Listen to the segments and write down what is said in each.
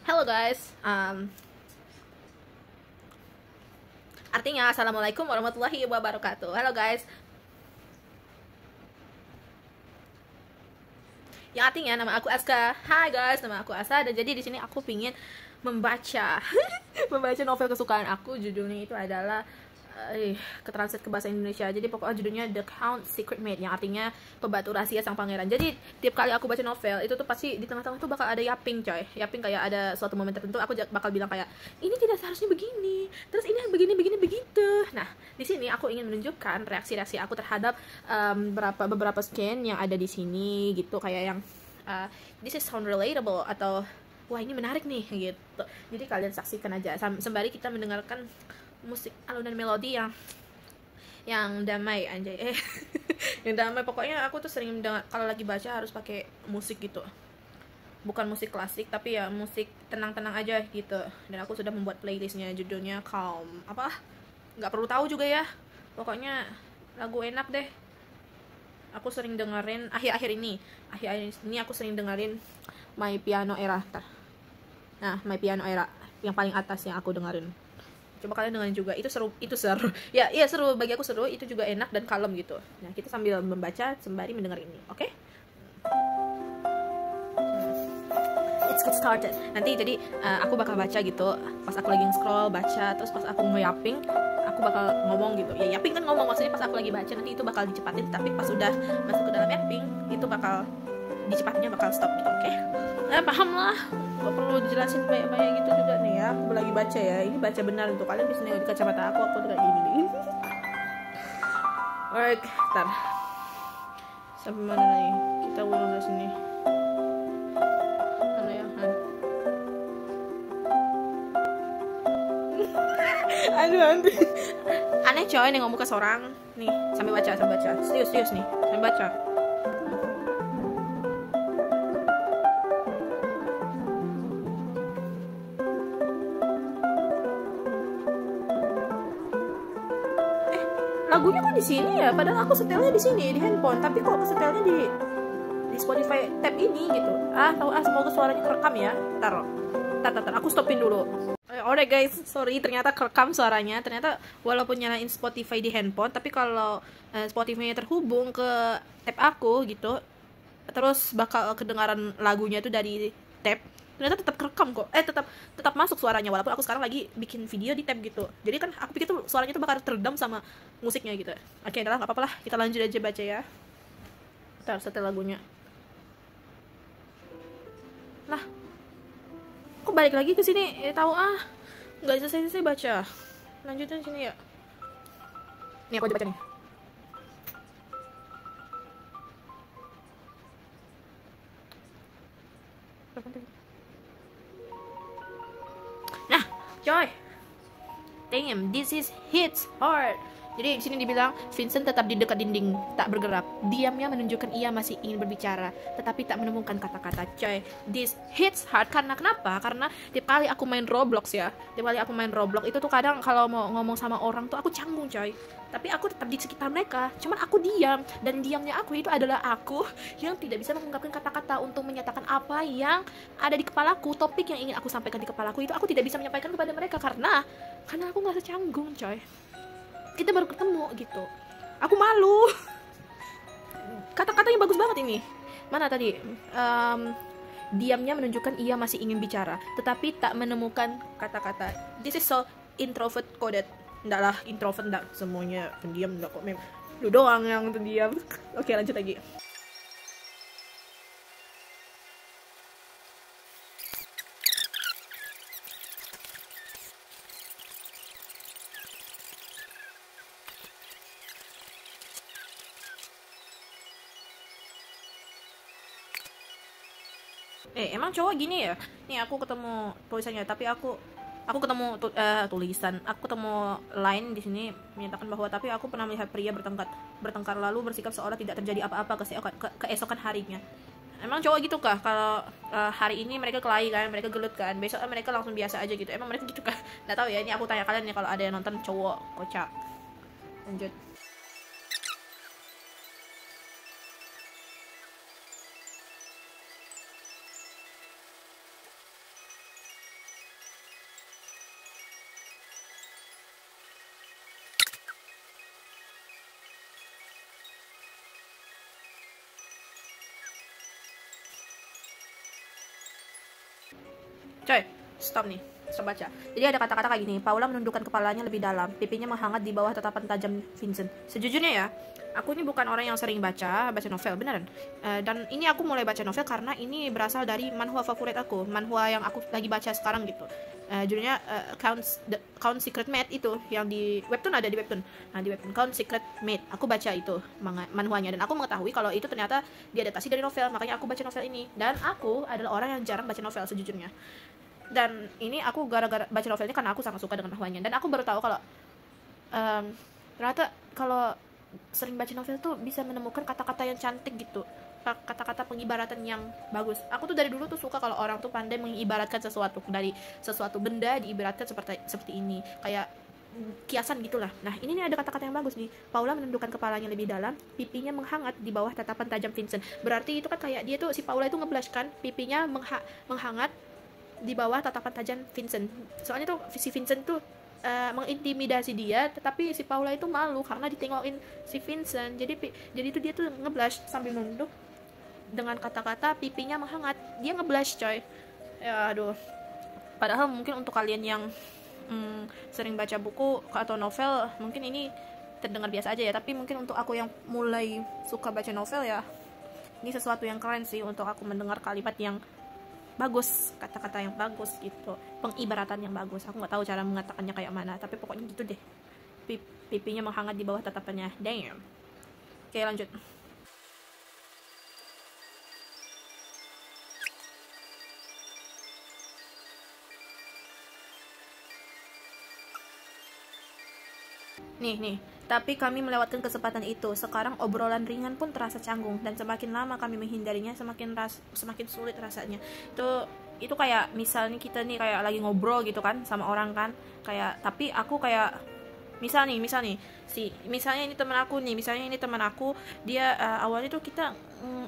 Hello guys. Artinya assalamualaikum warahmatullahi wabarakatuh. Halo guys. Yang artinya nama aku Aska. Hai guys, nama aku Asa dan jadi di sini aku pingin membaca membaca novel kesukaan aku. Judulnya itu adalah ketranslate ke bahasa Indonesia. Jadi pokoknya judulnya The Count Secret Maid, yang artinya pembantu rahasia sang pangeran. Jadi tiap kali aku baca novel itu tuh pasti di tengah-tengah tuh bakal ada yapping coy. Yapping kayak ada suatu momen tertentu aku bakal bilang kayak ini tidak seharusnya begini, terus ini begini begitu. Nah, di sini aku ingin menunjukkan reaksi-reaksi aku terhadap beberapa scan yang ada di sini gitu, kayak yang this is sound relatable atau wah ini menarik nih gitu. Jadi kalian saksikan aja sembari kita mendengarkan musik alunan melodi yang damai anjay yang damai. Pokoknya aku tuh sering mendengar kalau lagi baca harus pakai musik gitu, bukan musik klasik tapi ya musik tenang-tenang aja gitu. Dan aku sudah membuat playlistnya, judulnya Calm apa nggak perlu tahu juga ya, pokoknya lagu enak deh. Aku sering dengerin akhir-akhir ini aku sering dengerin My Piano Era. Nah, My Piano Era yang paling atas yang aku dengerin, coba kalian dengerin juga, itu seru ya iya seru, bagi aku seru, itu juga enak dan kalem gitu. Nah, kita sambil membaca sembari mendengar ini, oke? Let's get started. Nanti jadi aku bakal baca gitu pas aku lagi scroll baca, terus pas aku mau yapping aku bakal ngomong gitu ya. Yapping kan ngomong, maksudnya pas aku lagi baca nanti itu bakal dicepatin, tapi pas udah masuk ke dalam yapping itu bakal dicepatinnya bakal stop gitu, oke? Paham lah, gak perlu dijelasin banyak-banyak gitu juga nih ya. Aku lagi baca ya, ini baca benar untuk kalian bisa nengok di kacamata aku tuh kayak gini nih. Alright, ntar sampai mana nih? Kita ulang dari sini. Mana ya? Aduh. Aneh coy nih ngomong ke seorang nih sambil baca. Serius nih, sambil baca. Lagunya kan di sini ya, padahal aku setelnya di sini di handphone, tapi kok aku setelnya di Spotify tab ini gitu. Semoga suaranya kerekam ya. Tar aku stopin dulu. Alright guys, sorry ternyata kerekam suaranya. Ternyata walaupun nyalain Spotify di handphone, tapi kalau Spotify-nya terhubung ke tab aku gitu, terus bakal kedengaran lagunya tuh dari tab, ternyata tetap kerekam kok, tetap masuk suaranya walaupun aku sekarang lagi bikin video di tab gitu. Jadi kan aku pikir tuh suaranya tuh bakal teredam sama musiknya gitu. Oke, adalah nggak apa-apa lah, kita lanjut aja baca ya. Ntar setel lagunya. Lah, kok balik lagi ke sini? Tahu nggak selesai baca. Lanjutin sini ya. Nih aku aja baca nih. Nah, coy. Damn, this is hits hard. Jadi di sini dibilang Vincent tetap di dekat dinding, tak bergerak. Diamnya menunjukkan ia masih ingin berbicara, tetapi tak menemukan kata-kata. Coy, this hits hard karena kenapa? Karena tiap kali aku main Roblox itu tuh kadang kalau mau ngomong sama orang tuh aku canggung coy. Tapi aku tetap di sekitar mereka, cuman aku diam, dan diamnya aku itu adalah aku yang tidak bisa mengungkapkan kata-kata untuk menyatakan apa yang ada di kepalaku, topik yang ingin aku sampaikan di kepalaku itu aku tidak bisa menyampaikan kepada mereka karena aku nggak secanggung coy. Kita baru ketemu gitu, aku malu. Kata-katanya bagus banget ini. Mana tadi? Diamnya menunjukkan ia masih ingin bicara, tetapi tak menemukan kata-kata. This is so introvert coded. Enggak lah, introvert enggak semuanya pendiam, enggak kok, lu doang yang pendiam. Oke, lanjut lagi. Emang cowok gini ya? Nih aku ketemu tulisannya, tapi aku ketemu tulisan. Aku ketemu line di sini menyatakan bahwa tapi aku pernah melihat pria bertengkar lalu bersikap seolah tidak terjadi apa-apa keesokan harinya. Emang cowok gitu kah? Kalau hari ini mereka kelahi kan, mereka gelut kan, besok mereka langsung biasa aja gitu. Emang mereka gitu kah? Nggak tahu ya. Ini aku tanya kalian ya kalau ada yang nonton cowok kocak. Lanjut. Coy, stop nih. Stop baca. Jadi ada kata-kata kayak gini. Paula menundukkan kepalanya lebih dalam, pipinya menghangat di bawah tatapan tajam Vincent. Sejujurnya ya, aku ini bukan orang yang sering baca novel, beneran. Dan ini aku mulai baca novel karena ini berasal dari manhwa favorit aku, manhwa yang aku lagi baca sekarang gitu. Judulnya Count Secret Maid itu, yang di webtoon, ada di webtoon. Nah, di webtoon Count Secret Maid, aku baca itu manhwanya, dan aku mengetahui kalau itu ternyata diadaptasi dari novel, makanya aku baca novel ini. Dan aku adalah orang yang jarang baca novel sejujurnya. Dan ini aku gara-gara baca novel ini karena aku sangat suka dengan manhwanya, dan aku baru tahu kalau ternyata kalau sering baca novel tuh bisa menemukan kata-kata yang cantik gitu, kata-kata pengibaratan yang bagus. Aku tuh dari dulu tuh suka kalau orang tuh pandai mengibaratkan sesuatu, dari sesuatu benda diibaratkan seperti ini, kayak kiasan gitulah. Nah, ini nih ada kata-kata yang bagus nih. Paula menundukkan kepalanya lebih dalam, pipinya menghangat di bawah tatapan tajam Vincent. Berarti itu kan kayak dia tuh, si Paula itu ngeblush kan, pipinya menghangat di bawah tatapan tajam Vincent. Soalnya tuh si Vincent tuh mengintimidasi dia, tetapi si Paula itu malu karena ditengokin si Vincent. Jadi itu dia tuh ngeblush sambil nunduk dengan kata-kata pipinya menghangat. Dia ngeblush, coy. Ya aduh. Padahal mungkin untuk kalian yang sering baca buku atau novel, mungkin ini terdengar biasa aja ya, tapi mungkin untuk aku yang mulai suka baca novel ya, ini sesuatu yang keren sih untuk aku mendengar kalimat yang bagus, kata-kata yang bagus gitu, pengibaratan yang bagus. Aku nggak tahu cara mengatakannya kayak mana, tapi pokoknya gitu deh. Pipinya menghangat di bawah tatapannya. Damn. Oke, lanjut. Nih, tapi kami melewatkan kesempatan itu. Sekarang obrolan ringan pun terasa canggung, dan semakin lama kami menghindarinya, semakin sulit rasanya. Itu kayak misalnya kita nih kayak lagi ngobrol gitu kan sama orang kan, kayak tapi aku kayak misalnya ini teman aku, dia awalnya tuh kita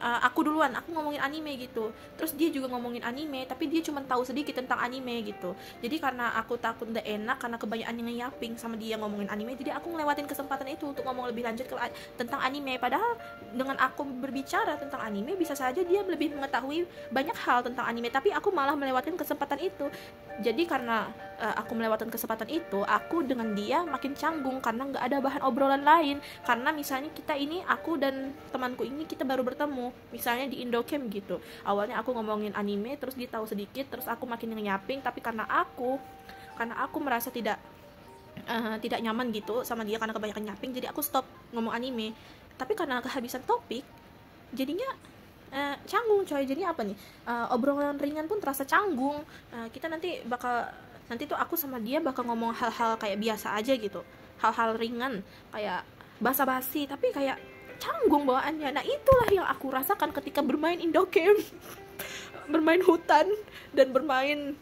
aku duluan, aku ngomongin anime gitu, terus dia juga ngomongin anime, tapi dia cuma tahu sedikit tentang anime gitu. Jadi karena aku takut nggak enak karena kebanyakan yang nyapping sama dia ngomongin anime, jadi aku ngelewatin kesempatan itu untuk ngomong lebih lanjut tentang anime. Padahal dengan aku berbicara tentang anime, bisa saja dia lebih mengetahui banyak hal tentang anime, tapi aku malah melewatkan kesempatan itu. Jadi karena aku melewatkan kesempatan itu, aku dengan dia makin canggung karena nggak ada bahan obrolan lain. Karena misalnya aku dan temanku ini kita baru bertemu, misalnya di Indocamp gitu. Awalnya aku ngomongin anime, terus dia tahu sedikit, terus aku makin nyapping, tapi karena aku merasa tidak nyaman gitu sama dia karena kebanyakan nyapping, jadi aku stop ngomong anime. Tapi karena kehabisan topik, jadinya canggung, coy. Jadi apa nih, obrolan ringan pun terasa canggung. Kita nanti tuh aku sama dia bakal ngomong hal-hal kayak biasa aja gitu, hal-hal ringan kayak basa-basi, tapi kayak canggung bawaannya. Nah, itulah yang aku rasakan ketika bermain Indocamp, bermain hutan, dan bermain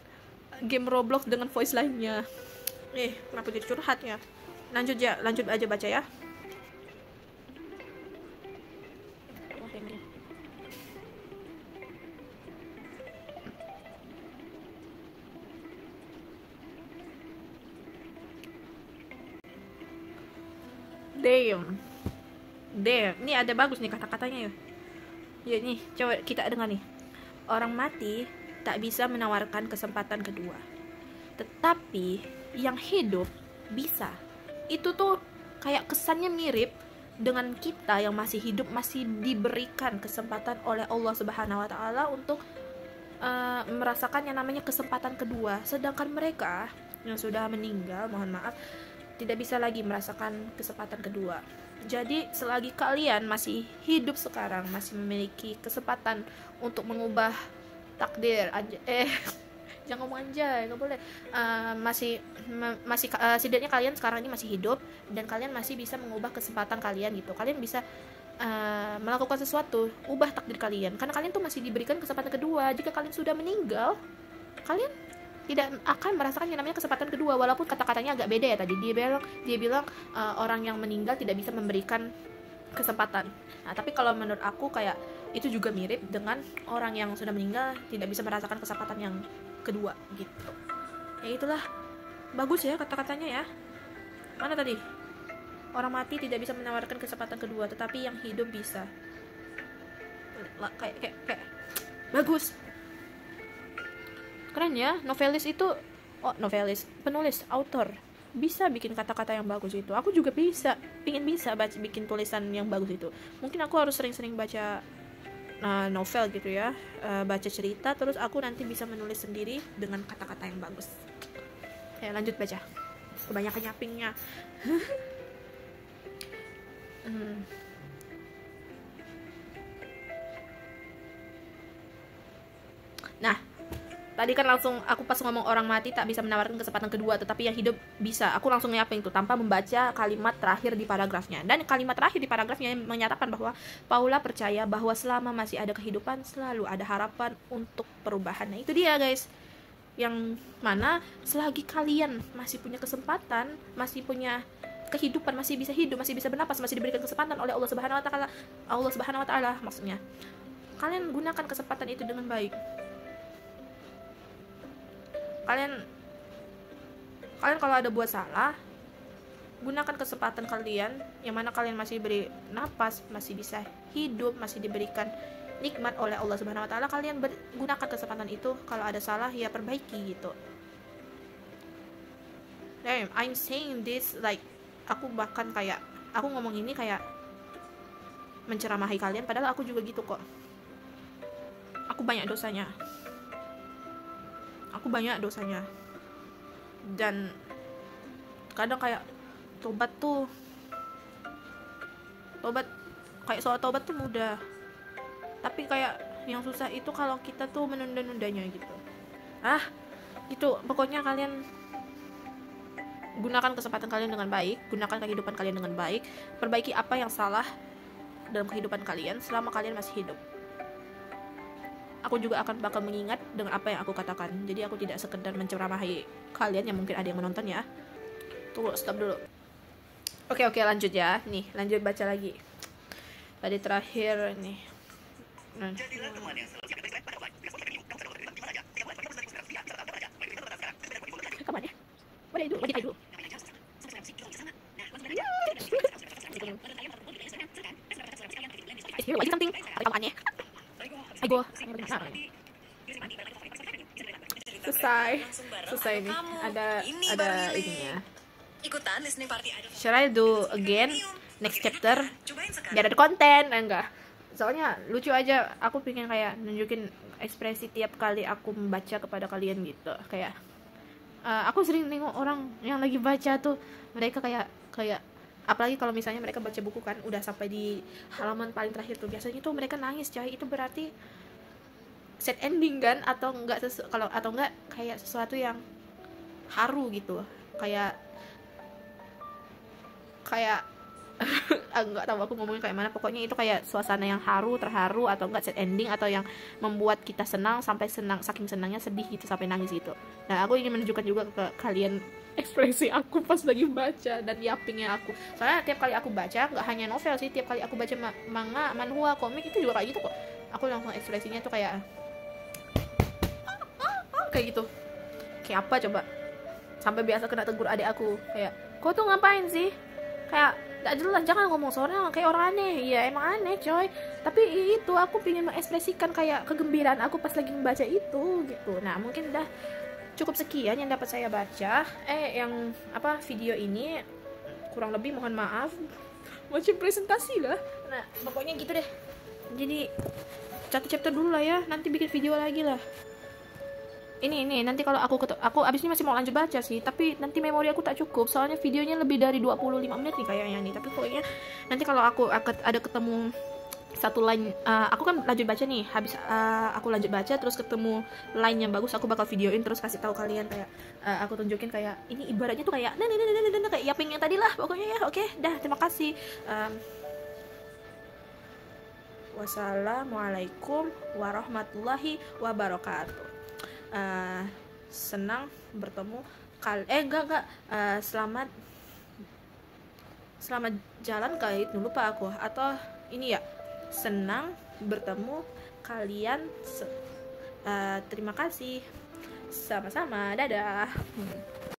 game Roblox dengan voice lainnya. Kenapa jadi curhat ya? Lanjut aja baca ya. Damn. Ini ada bagus nih kata-katanya ya. Ya nih, coba kita dengar nih. Orang mati tak bisa menawarkan kesempatan kedua, tetapi yang hidup bisa. Itu tuh kayak kesannya mirip dengan kita yang masih hidup, masih diberikan kesempatan oleh Allah Subhanahu wa Ta'ala untuk merasakan yang namanya kesempatan kedua. Sedangkan mereka yang sudah meninggal, mohon maaf, tidak bisa lagi merasakan kesempatan kedua. Jadi selagi kalian masih hidup sekarang, masih memiliki kesempatan untuk mengubah takdir jangan ngomong anjay, nggak boleh. Setidaknya kalian sekarang ini masih hidup dan kalian masih bisa mengubah kesempatan kalian gitu. Kalian bisa melakukan sesuatu, ubah takdir kalian, karena kalian tuh masih diberikan kesempatan kedua. Jika kalian sudah meninggal, kalian tidak akan merasakan yang namanya kesempatan kedua. Walaupun kata-katanya agak beda ya tadi. Dia bilang orang yang meninggal tidak bisa memberikan kesempatan. Nah, tapi kalau menurut aku kayak itu juga mirip dengan orang yang sudah meninggal tidak bisa merasakan kesempatan yang kedua gitu. Ya itulah, bagus ya kata-katanya ya. Mana tadi? Orang mati tidak bisa menawarkan kesempatan kedua, tetapi yang hidup bisa. Kayak bagus. keren ya, novelis itu, oh novelis, penulis, author bisa bikin kata-kata yang bagus itu. Aku juga pingin bisa bikin tulisan yang bagus itu. Mungkin aku harus sering-sering baca novel gitu ya, baca cerita, terus aku nanti bisa menulis sendiri dengan kata-kata yang bagus. Ya lanjut baca, kebanyakan nyappingnya. Nah, tadi kan langsung aku pas ngomong orang mati tak bisa menawarkan kesempatan kedua, tetapi yang hidup bisa. Aku langsung nyapain itu tanpa membaca kalimat terakhir di paragrafnya. Dan kalimat terakhir di paragrafnya menyatakan bahwa Paula percaya bahwa selama masih ada kehidupan selalu ada harapan untuk perubahan. Nah, itu dia guys. Yang mana selagi kalian masih punya kesempatan, masih punya kehidupan, masih bisa hidup, masih bisa bernapas, masih diberikan kesempatan oleh Allah Subhanahu wa taala maksudnya. Kalian gunakan kesempatan itu dengan baik. Kalian kalau ada buat salah, gunakan kesempatan kalian yang mana kalian masih beri napas, masih bisa hidup, masih diberikan nikmat oleh Allah Subhanahu wa taala. Kalian gunakan kesempatan itu. Kalau ada salah ya perbaiki gitu. Damn, I'm saying this like aku bahkan kayak aku ngomong ini kayak menceramahi kalian, padahal aku juga gitu kok. Aku banyak dosanya. Dan kadang kayak tobat kayak soal tobat tuh mudah, tapi kayak yang susah itu kalau kita tuh menunda-nundanya gitu. Gitu pokoknya kalian gunakan kesempatan kalian dengan baik, gunakan kehidupan kalian dengan baik, perbaiki apa yang salah dalam kehidupan kalian selama kalian masih hidup. Aku juga akan bakal mengingat dengan apa yang aku katakan. Jadi aku tidak sekedar menceramahi kalian yang mungkin ada yang menonton ya. Tunggu, stop dulu. Oke, lanjut ya. Nih, lanjut baca lagi. Tadi terakhir nih. Jadilah teman yang selalu kapan ya? What did I do? Is here like something? Ada kamarnya. Ayo. Selesai nih. Ada ininya. Ikutan listening party idol. Should I do again next chapter? Biar ada konten, enggak? Soalnya lucu aja. Aku pengen kayak nunjukin ekspresi tiap kali aku membaca kepada kalian gitu. Kayak aku sering nengok orang yang lagi baca tuh, mereka kayak apalagi kalau misalnya mereka baca buku kan udah sampai di halaman paling terakhir tuh, biasanya tuh mereka nangis coy. Itu berarti sad ending kan, atau enggak kayak sesuatu yang haru gitu, kayak enggak tahu aku ngomongnya kayak mana, pokoknya itu kayak suasana yang terharu atau enggak sad ending, atau yang membuat kita senang sampai saking senangnya sedih gitu sampai nangis gitu. Nah, aku ingin menunjukkan juga ke kalian ekspresi aku pas lagi baca dan yappingnya aku. Soalnya tiap kali aku baca, nggak hanya novel sih, tiap kali aku baca manga, manhwa, komik itu juga kayak gitu kok. Aku langsung ekspresinya tuh kayak gitu. Kayak apa coba? Sampai biasa kena tegur adik aku, kayak, "Kau tuh ngapain sih? Kayak gak jelas, jangan ngomong seorang kayak orang aneh." Iya emang aneh coy, tapi itu aku pengen mengekspresikan kayak kegembiraan aku pas lagi membaca itu gitu. Nah mungkin udah cukup sekian yang dapat saya baca. Video ini kurang lebih mohon maaf, macam presentasi lah. Nah pokoknya gitu deh. Jadi satu chapter dulu lah ya, nanti bikin video lagi lah. Ini nanti kalau aku abis ini masih mau lanjut baca sih, tapi nanti memori aku tak cukup, soalnya videonya lebih dari 25 menit nih kayaknya nih. Tapi pokoknya nanti kalau aku ada ketemu satu line, aku kan lanjut baca nih, habis aku lanjut baca terus ketemu line yang bagus, aku bakal videoin terus kasih tahu kalian, kayak aku tunjukin kayak ini ibaratnya tuh kayak kayak yaping yang tadi lah pokoknya ya. Oke, dah, terima kasih. Wassalamualaikum warahmatullahi wabarakatuh. Senang bertemu selamat jalan kali itu, lupa aku, atau ini ya, senang bertemu kalian, terima kasih, sama-sama, dadah.